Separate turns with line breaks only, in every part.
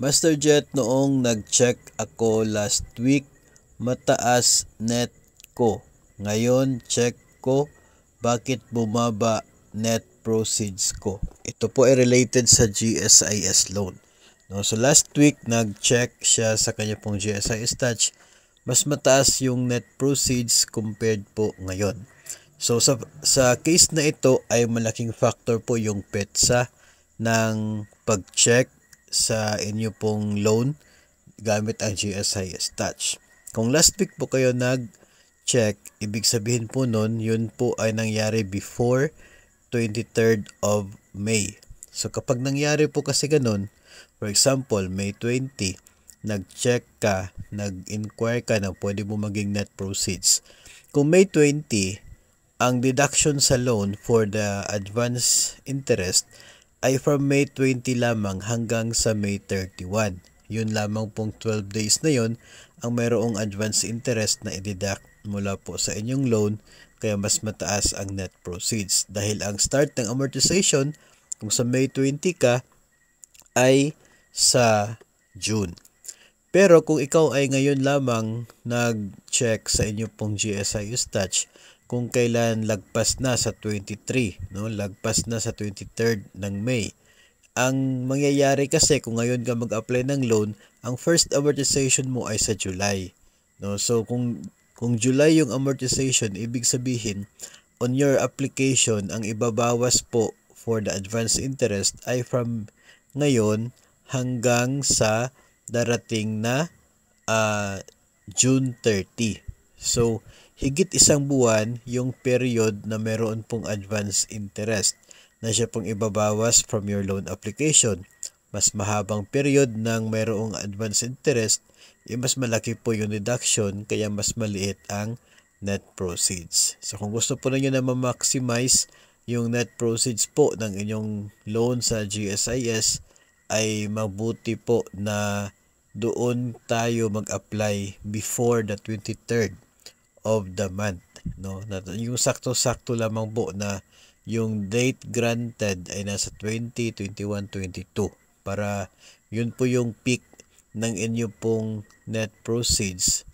Master Jet, noong nag-check ako last week, mataas net ko. Ngayon, check ko, bakit bumaba net proceeds ko? Ito po ay related sa GSIS loan. No, so last week, nag-check siya sa kanya pong GSIS touch. Mas mataas yung net proceeds compared po ngayon. So sa case na ito ay malaking factor po yung PETSA ng pag-check sa inyo pong loan gamit ang GSIS touch. Kung last week po kayo nag-check, ibig sabihin po nun, yun po ay nangyari before 23rd of May. So kapag nangyari po kasi ganun, for example, May 20, nag-check ka, nag-inquire ka na pwede mo maging net proceeds. Kung May 20, ang deduction sa loan for the advance interest ay from May 20 lamang hanggang sa May 31. Yun lamang pong 12 days na yun ang mayroong advance interest na i-deduct mula po sa inyong loan, kaya mas mataas ang net proceeds. Dahil ang start ng amortization, kung sa May 20 ka, ay sa June. Pero kung ikaw ay ngayon lamang nag-check sa inyo pong GSIS touch, kung kailan lagpas na sa 23, no? Lagpas na sa 23rd ng May. Ang mangyayari kasi kung ngayon ka mag-apply ng loan, ang first amortization mo ay sa July. No? So kung July yung amortization, ibig sabihin on your application, ang ibabawas po for the advance interest ay from ngayon hanggang sa darating na June 30. So higit isang buwan yung period na meron pong advance interest na siya pong ibabawas from your loan application. Mas mahabang period ng mayroong advance interest, mas malaki po yung deduction, kaya mas maliit ang net proceeds. So kung gusto po ninyo na ma-maximize yung net proceeds po ng inyong loan sa GSIS, ay mabuti po na doon tayo mag-apply before the 23rd of the month, no? Yung sakto-sakto lamang po na yung date granted ay nasa 20, 21, 22 para yun po yung peak ng inyo pong net proceeds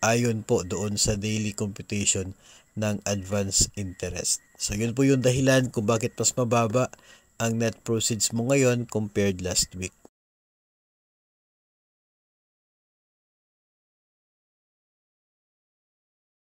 ayon po doon sa daily computation ng advance interest. So yun po yung dahilan kung bakit mas mababa ang net proceeds mo ngayon compared last week.